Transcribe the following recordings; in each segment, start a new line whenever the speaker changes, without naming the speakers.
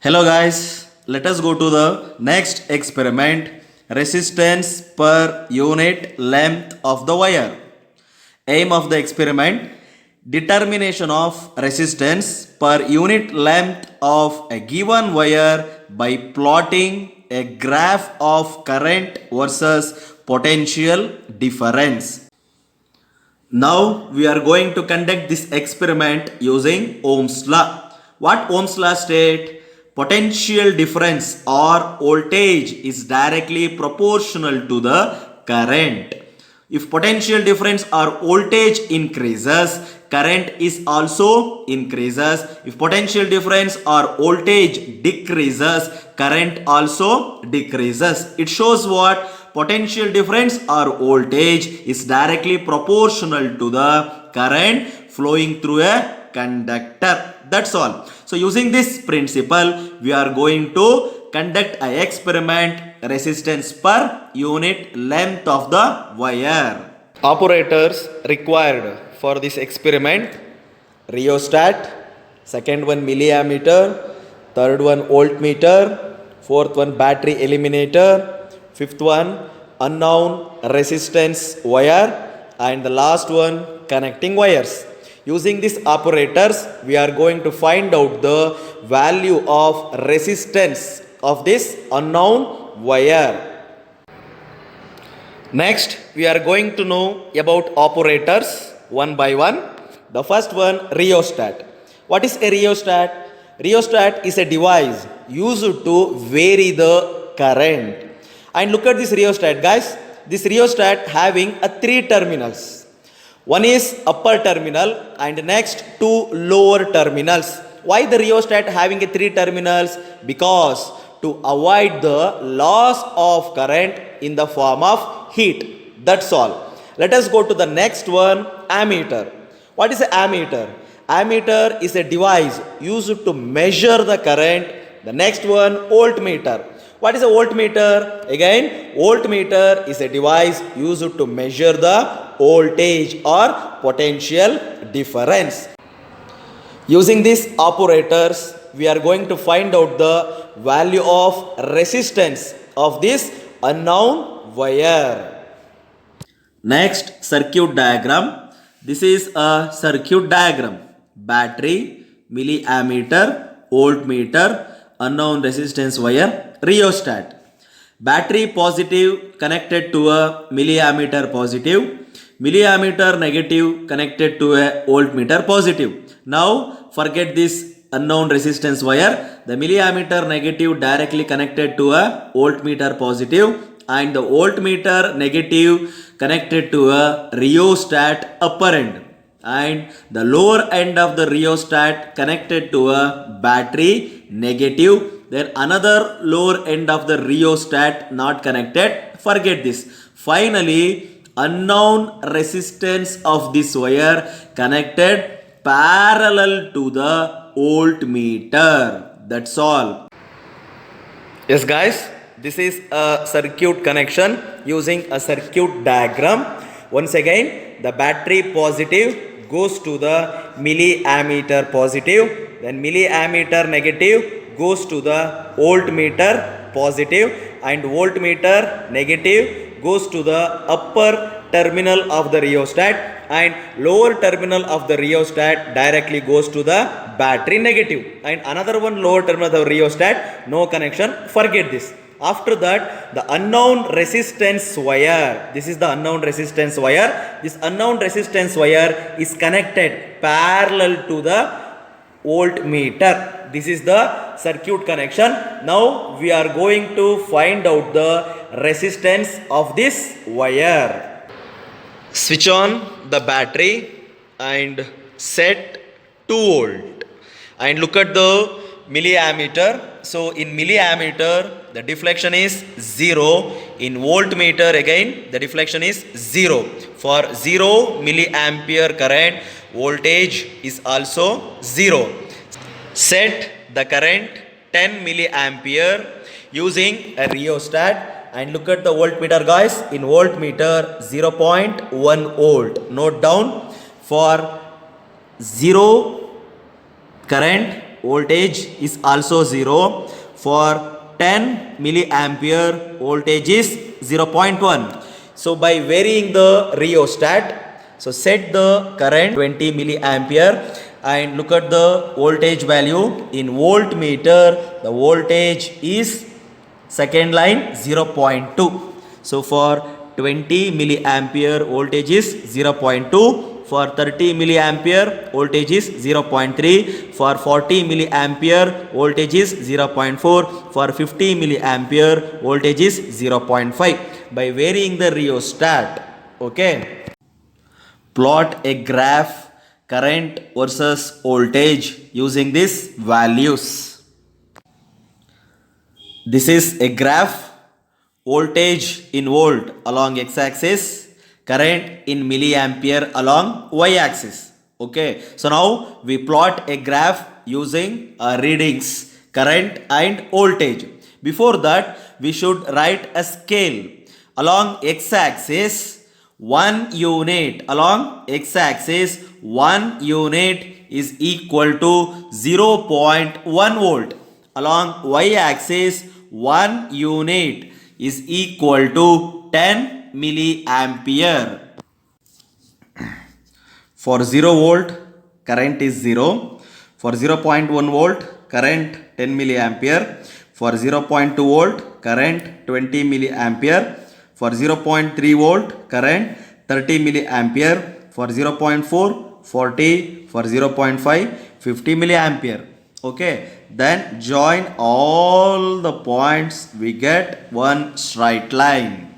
Hello guys, let us go to the next experiment. Resistance per unit length of the wire. Aim of the experiment: determination of resistance per unit length of a given wire by plotting a graph of current versus potential difference. Now we are going to conduct this experiment using Ohm's law. What Ohm's law state? Potential difference or voltage is directly proportional to the current. If potential difference or voltage increases, current is also increases. If potential difference or voltage decreases, current also decreases. It shows what? Potential difference or voltage is directly proportional to the current flowing through a conductor. That's all. So using this principle, we are going to conduct an experiment: resistance per unit length of the wire. Operators required for this experiment: rheostat, second one milliammeter, third one voltmeter, fourth one battery eliminator, fifth one unknown resistance wire, and the last one connecting wires. Using these operators, we are going to find out the value of resistance of this unknown wire. Next, we are going to know about operators one by one. The first one, rheostat. What is a rheostat? Rheostat is a device used to vary the current. And look at this rheostat, guys. This rheostat having three terminals. One is upper terminal and next two lower terminals. Why the rheostat having three terminals? Because to avoid the loss of current in the form of heat. That's all. Let us go to the next one, ammeter. What is an ammeter? Ammeter is a device used to measure the current. The next one, voltmeter. What is a voltmeter? Again, voltmeter is a device used to measure the voltage or potential difference. Using these operators, we are going to find out the value of resistance of this unknown wire. Next, circuit diagram. This is a circuit diagram. Battery, milliammeter, voltmeter, unknown resistance wire, rheostat. Battery positive connected to a milliammeter positive, milliammeter negative connected to a voltmeter positive. Now forget this unknown resistance wire. The milliammeter negative directly connected to a voltmeter positive and the voltmeter negative connected to a rheostat upper end, and the lower end of the rheostat connected to a battery negative. Then another lower end of the rheostat not connected. Forget this. Finally, unknown resistance of this wire connected parallel to the voltmeter. That's all. Yes guys, this is a circuit connection using a circuit diagram. Once again, the battery positive goes to the milliammeter positive, then milliammeter negative goes to the voltmeter positive, and voltmeter negative goes to the upper terminal of the rheostat, and lower terminal of the rheostat directly goes to the battery negative, and another one lower terminal of the rheostat no connection. Forget this. After that, the unknown resistance wire. This is the unknown resistance wire. This unknown resistance wire is connected parallel to the voltmeter. This is the circuit connection. Now we are going to find out the resistance of this wire. Switch on the battery and set 2 volt and look at the milliammeter. So in milliammeter the deflection is 0. In voltmeter again the deflection is 0. For 0 milliampere current, voltage is also 0. Set the current 10 milliampere using a rheostat and look at the voltmeter, guys. In voltmeter 0.1 volt. Note down, for 0 current voltage is also 0. For 10 milliampere, voltage is 0.1. So by varying the rheostat, so set the current 20 milliampere and look at the voltage value in voltmeter. The voltage is second line 0.2. So for 20 milliampere voltage is 0.2. For 30 milliampere voltage is 0.3. For 40 milliampere voltage is 0.4. For 50 milliampere voltage is 0.5. By varying the rheostat, okay, plot a graph current versus voltage using these values. This is a graph, voltage in volt along x-axis, current in milliampere along y-axis. Okay, so now we plot a graph using readings, current and voltage. Before that, we should write a scale. Along x-axis, 1 unit, along x-axis, 1 unit is equal to 0.1 volt. Along y-axis, 1 unit is equal to 10 milliampere. For 0 volt, current is 0. For 0.1 volt, current 10 milliampere. For 0.2 volt, current 20 milliampere. For 0.3 volt, current 30 milliampere. For 0.4, 40. For 0.5, 50 milliampere. Okay, then join all the points, we get one straight line.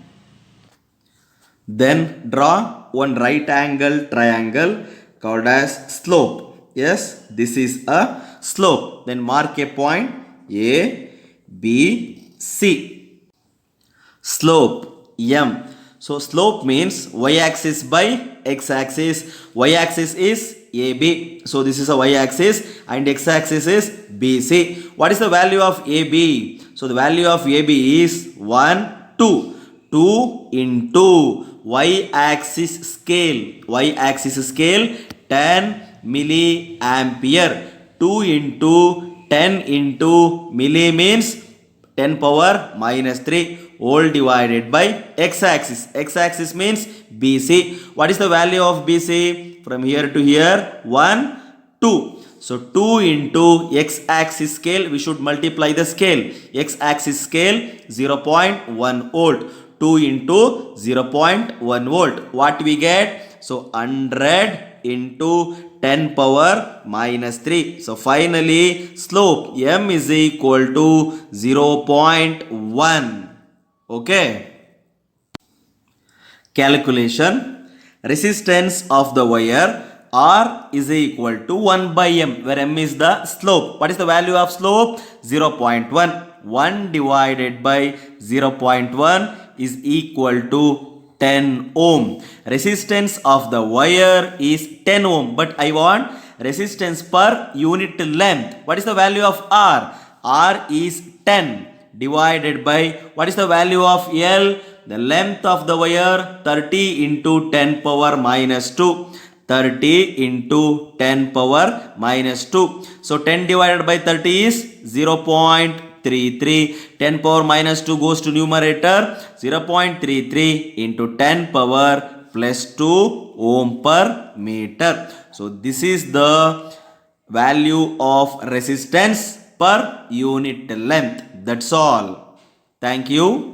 Then draw one right angle triangle called as slope. Yes, this is a slope. Then mark a point A, B, C. Slope M. So slope means y-axis by x-axis. Y-axis is AB. So this is a y-axis and x-axis is BC. What is the value of AB? So the value of AB is 1, 2. 2 into y-axis scale. Y-axis scale 10 milliampere. 2 into 10 into milli means 10 power minus 3. All divided by x-axis. X-axis means BC. What is the value of BC? From here to here, 1, 2. So 2 into x-axis scale, we should multiply the scale. X-axis scale 0.1 volt. 2 into 0.1 volt. What we get? So 100 into 10 power minus 3. So finally, slope M is equal to 0.1. Okay. Calculation. Resistance of the wire R is equal to 1 by M, where M is the slope. What is the value of slope? 0.1. 1 divided by 0.1 is equal to 10 ohm. Resistance of the wire is 10 ohm, but I want resistance per unit length. What is the value of R? R is 10 divided by, what is the value of L? The length of the wire 30 into 10 power minus 2. 30 into 10 power minus 2. So 10 divided by 30 is 0.33. 10 power minus 2 goes to numerator. 0.33 into 10 power plus 2 ohm per meter. So this is the value of resistance per unit length. That's all. Thank you.